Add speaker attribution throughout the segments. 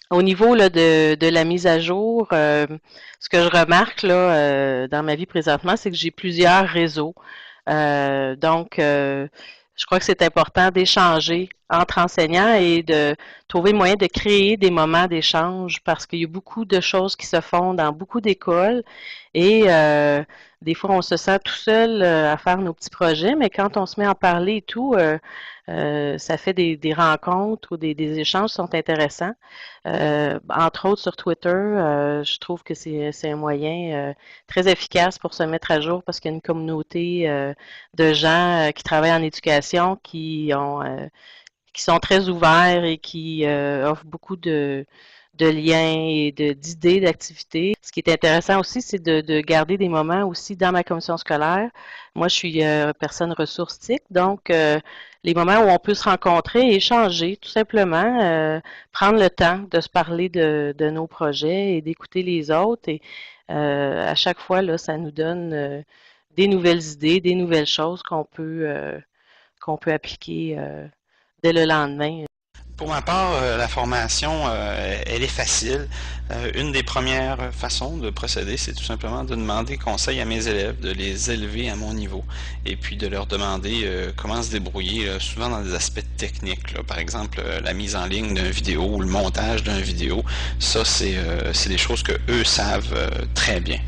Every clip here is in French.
Speaker 1: Au niveau là, de la mise à jour, ce que je remarque là, dans ma vie présentement, c'est que j'ai plusieurs réseaux. Donc, je crois que c'est important d'échanger entre enseignants et de trouver le moyen de créer des moments d'échange parce qu'il y a beaucoup de choses qui se font dans beaucoup d'écoles et des fois on se sent tout seul à faire nos petits projets, mais quand on se met à en parler et tout, ça fait des rencontres ou des échanges qui sont intéressants. Entre autres sur Twitter, je trouve que c'est un moyen très efficace pour se mettre à jour parce qu'il y a une communauté de gens qui travaillent en éducation qui sont très ouverts et qui offrent beaucoup de liens et d'idées, d'activités. Ce qui est intéressant aussi, c'est de garder des moments aussi dans ma commission scolaire. Moi, je suis personne ressource TIC, donc les moments où on peut se rencontrer et échanger, tout simplement, prendre le temps de se parler de nos projets et d'écouter les autres. Et à chaque fois, là, ça nous donne des nouvelles idées, des nouvelles choses qu'on peut appliquer dès le lendemain.
Speaker 2: Pour ma part, la formation, elle est facile. Une des premières façons de procéder, c'est tout simplement de demander conseil à mes élèves, de les élever à mon niveau, et puis de leur demander comment se débrouiller, souvent dans des aspects techniques, là. Par exemple, la mise en ligne d'une vidéo ou le montage d'une vidéo, ça c'est des choses que eux savent très bien.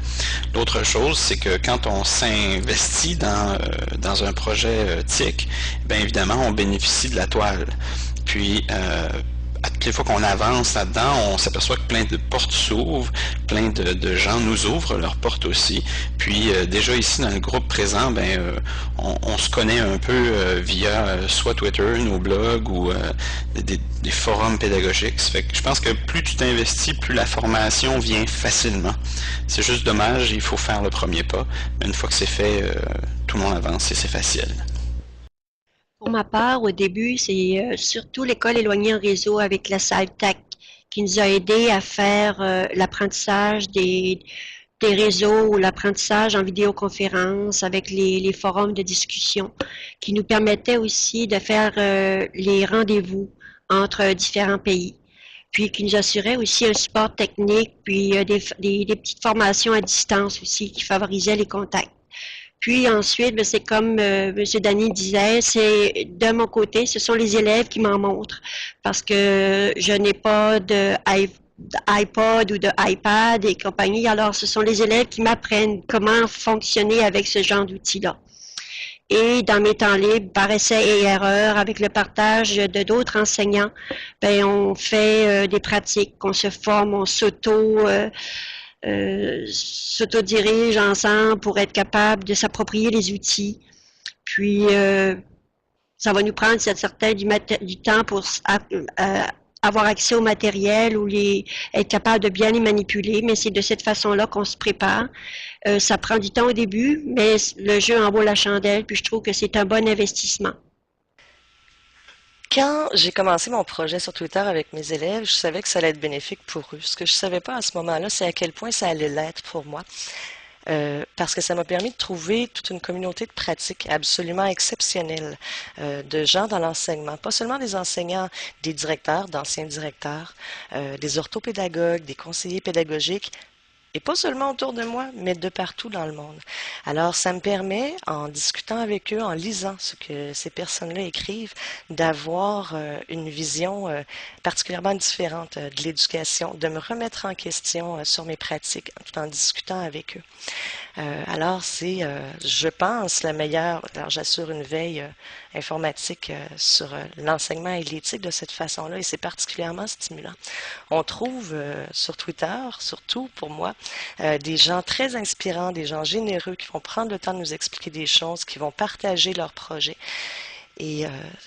Speaker 2: L'autre chose, c'est que quand on s'investit dans un projet TIC, bien évidemment, on bénéficie de la toile. Puis, à toutes les fois qu'on avance là-dedans, on s'aperçoit que plein de portes s'ouvrent, plein de gens nous ouvrent leurs portes aussi. Puis, déjà ici dans le groupe présent, ben, on se connaît un peu via soit Twitter, nos blogs ou des forums pédagogiques. Ça fait que je pense que plus tu t'investis, plus la formation vient facilement. C'est juste dommage, il faut faire le premier pas. Mais une fois que c'est fait, tout le monde avance et c'est facile.
Speaker 3: Pour ma part, au début, c'est surtout l'école éloignée en réseau avec la salle TAC qui nous a aidé à faire l'apprentissage des réseaux ou l'apprentissage en vidéoconférence avec les forums de discussion qui nous permettaient aussi de faire les rendez-vous entre différents pays. Puis qui nous assurait aussi un support technique, puis des petites formations à distance aussi qui favorisaient les contacts. Puis ensuite, ben, c'est comme M. Dany disait, c'est de mon côté, ce sont les élèves qui m'en montrent parce que je n'ai pas d'iPod ou de iPad et compagnie. Alors, ce sont les élèves qui m'apprennent comment fonctionner avec ce genre d'outils-là. Et dans mes temps libres, par essai et erreur, avec le partage de d'autres enseignants, ben, on fait des pratiques, on se forme, on s'autodirige ensemble pour être capable de s'approprier les outils. Puis, ça va nous prendre certain du temps pour avoir accès au matériel ou être capable de bien les manipuler, mais c'est de cette façon-là qu'on se prépare. Ça prend du temps au début, mais le jeu en vaut la chandelle, puis je trouve que c'est un bon investissement.
Speaker 4: Quand j'ai commencé mon projet sur Twitter avec mes élèves, je savais que ça allait être bénéfique pour eux. Ce que je savais pas à ce moment-là, c'est à quel point ça allait l'être pour moi. Parce que ça m'a permis de trouver toute une communauté de pratiques absolument exceptionnelle, de gens dans l'enseignement, pas seulement des enseignants, des directeurs, d'anciens directeurs, des orthopédagogues, des conseillers pédagogiques, et pas seulement autour de moi, mais de partout dans le monde. Alors, ça me permet, en discutant avec eux, en lisant ce que ces personnes-là écrivent, d'avoir une vision particulièrement différente de l'éducation, de me remettre en question sur mes pratiques, tout en discutant avec eux. Alors, c'est, je pense, la meilleure. Alors, j'assure une veille informatique sur l'enseignement et l'éthique de cette façon-là, et c'est particulièrement stimulant. On trouve sur Twitter, surtout pour moi, des gens très inspirants, des gens généreux qui vont prendre le temps de nous expliquer des choses, qui vont partager leurs projets. Et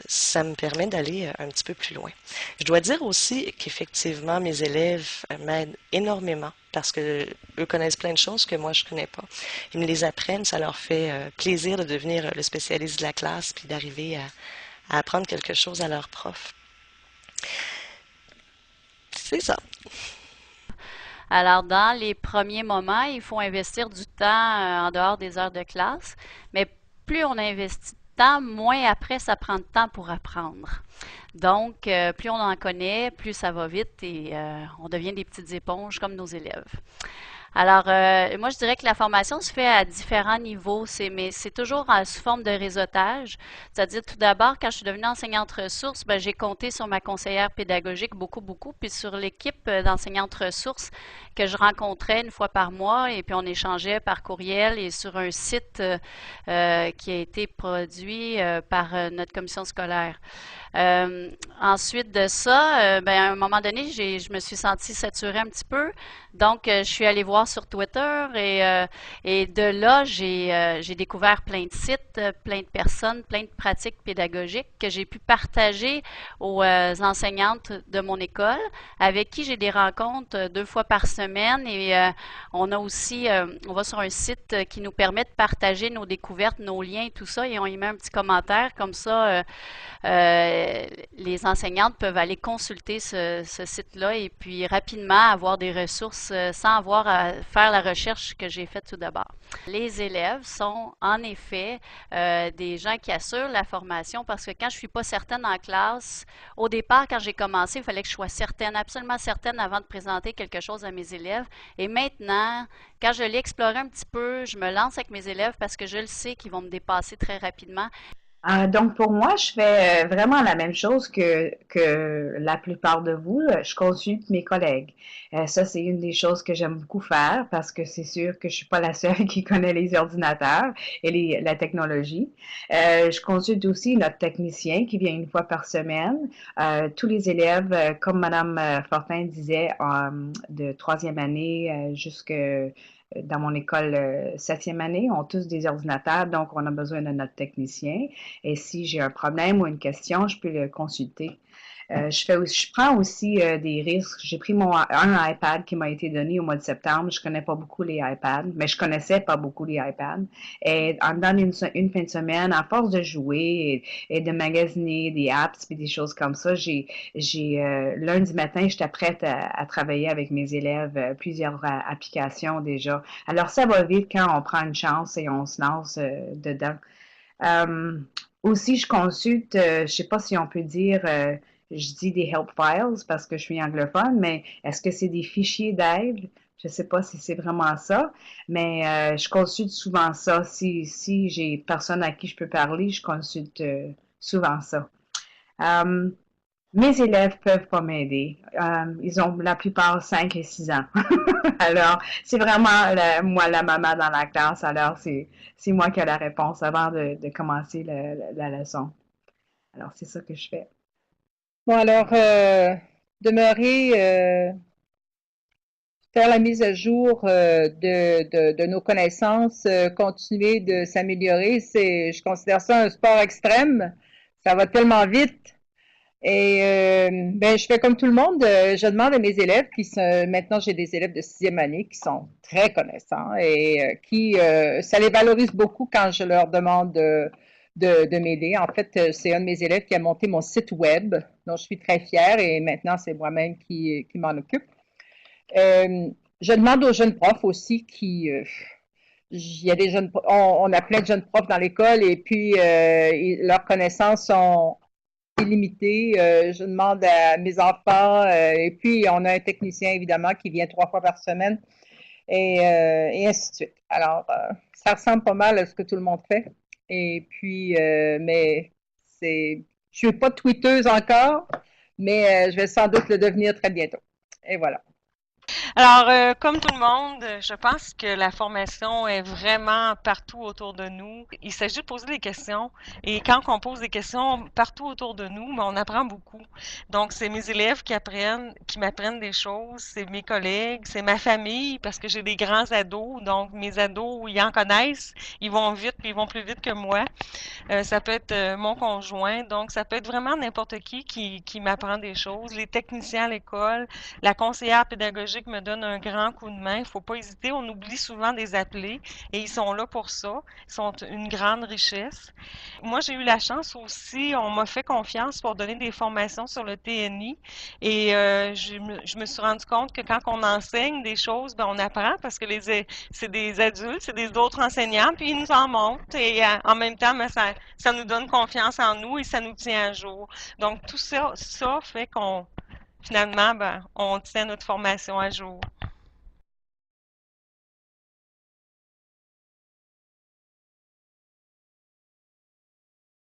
Speaker 4: ça me permet d'aller un petit peu plus loin. Je dois dire aussi qu'effectivement, mes élèves m'aident énormément parce que eux connaissent plein de choses que moi je connais pas. Ils me les apprennent, ça leur fait plaisir de devenir le spécialiste de la classe puis d'arriver à apprendre quelque chose à leur prof. C'est ça.
Speaker 5: Alors, dans les premiers moments, il faut investir du temps en dehors des heures de classe, mais plus on investit de temps, moins après ça prend de temps pour apprendre. Donc, plus on en connaît, plus ça va vite et on devient des petites éponges comme nos élèves. Alors, moi, je dirais que la formation se fait à différents niveaux, mais c'est toujours sous forme de réseautage. C'est-à-dire, tout d'abord, quand je suis devenue enseignante ressources, ben, j'ai compté sur ma conseillère pédagogique beaucoup, puis sur l'équipe d'enseignantes ressources que je rencontrais une fois par mois, et puis on échangeait par courriel et sur un site qui a été produit par notre commission scolaire. Ensuite de ça, ben, à un moment donné, je me suis sentie saturée un petit peu. Donc, je suis allée voir sur Twitter et de là, j'ai découvert plein de sites, plein de personnes, plein de pratiques pédagogiques que j'ai pu partager aux enseignantes de mon école, avec qui j'ai des rencontres 2 fois par semaine. Et on a aussi, on va sur un site qui nous permet de partager nos découvertes, nos liens, tout ça, et on y met un petit commentaire. Comme ça, les enseignantes peuvent aller consulter ce site-là et puis rapidement avoir des ressources sans avoir à faire la recherche que j'ai faite tout d'abord. Les élèves sont en effet des gens qui assurent la formation parce que quand je ne suis pas certaine en classe, au départ, quand j'ai commencé, il fallait que je sois certaine, absolument certaine avant de présenter quelque chose à mes élèves. Et maintenant, quand je l'ai exploré un petit peu, je me lance avec mes élèves parce que je le sais qu'ils vont me dépasser très rapidement.
Speaker 6: Donc pour moi, je fais vraiment la même chose que la plupart de vous. Je consulte mes collègues. Ça, c'est une des choses que j'aime beaucoup faire parce que c'est sûr que je suis pas la seule qui connaît les ordinateurs et la technologie. Je consulte aussi notre technicien qui vient une fois par semaine. Tous les élèves, comme Madame Fortin disait, de troisième année jusque dans mon école 7e année, ont tous des ordinateurs, donc on a besoin de notre technicien. Et si j'ai un problème ou une question, je peux le consulter. Je prends aussi des risques. J'ai pris un iPad qui m'a été donné au mois de septembre. Je connais pas beaucoup les iPads, mais je connaissais pas beaucoup les iPads. Et en dans une fin de semaine, à force de jouer et de magasiner des apps et des choses comme ça, lundi matin, j'étais prête à travailler avec mes élèves plusieurs applications déjà. Alors ça va vite quand on prend une chance et on se lance dedans. Aussi, je consulte, je sais pas si on peut dire je dis des help files parce que je suis anglophone, mais est-ce que c'est des fichiers d'aide? Je ne sais pas si c'est vraiment ça, mais je consulte souvent ça. Si j'ai personne à qui je peux parler, je consulte souvent ça. Mes élèves peuvent pas m'aider. Ils ont la plupart 5 et 6 ans. Alors, c'est vraiment moi la maman dans la classe. Alors, c'est moi qui ai la réponse avant de commencer la leçon. Alors, c'est ça que je fais.
Speaker 7: Bon, alors, demeurer, faire la mise à jour de nos connaissances, continuer de s'améliorer, je considère ça un sport extrême. Ça va tellement vite. Et ben, je fais comme tout le monde, je demande à mes élèves maintenant j'ai des élèves de 6e année qui sont très connaissants et ça les valorise beaucoup quand je leur demande de m'aider. En fait, c'est un de mes élèves qui a monté mon site web, dont je suis très fière et maintenant c'est moi-même qui m'en occupe. Je demande aux jeunes profs aussi il y a des jeunes, on a plein de jeunes profs dans l'école et puis leurs connaissances sont illimitées. Je demande à mes enfants et puis on a un technicien évidemment qui vient 3 fois par semaine et ainsi de suite. Alors, ça ressemble pas mal à ce que tout le monde fait. Et puis, mais je suis pas tweeteuse encore, mais je vais sans doute le devenir très bientôt. Et voilà.
Speaker 8: Alors, comme tout le monde, je pense que la formation est vraiment partout autour de nous. Il s'agit de poser des questions. Et quand on pose des questions partout autour de nous, on apprend beaucoup. Donc, c'est mes élèves qui m'apprennent des choses, c'est mes collègues, c'est ma famille, parce que j'ai des grands ados. Donc, mes ados, ils en connaissent, ils vont vite, puis ils vont plus vite que moi. Ça peut être mon conjoint. Donc, ça peut être vraiment n'importe qui m'apprend des choses. Les techniciens à l'école, la conseillère pédagogique me donne un grand coup de main. Il ne faut pas hésiter. On oublie souvent des appeler et ils sont là pour ça. Ils sont une grande richesse. Moi, j'ai eu la chance aussi, on m'a fait confiance pour donner des formations sur le TNI et je me suis rendu compte que quand on enseigne des choses, ben, on apprend parce que c'est des adultes, c'est des autres enseignants, puis ils nous en montrent et en même temps, ben, ça nous donne confiance en nous et ça nous tient à jour. Donc, tout ça fait qu'on, finalement, ben, on tient notre formation à jour.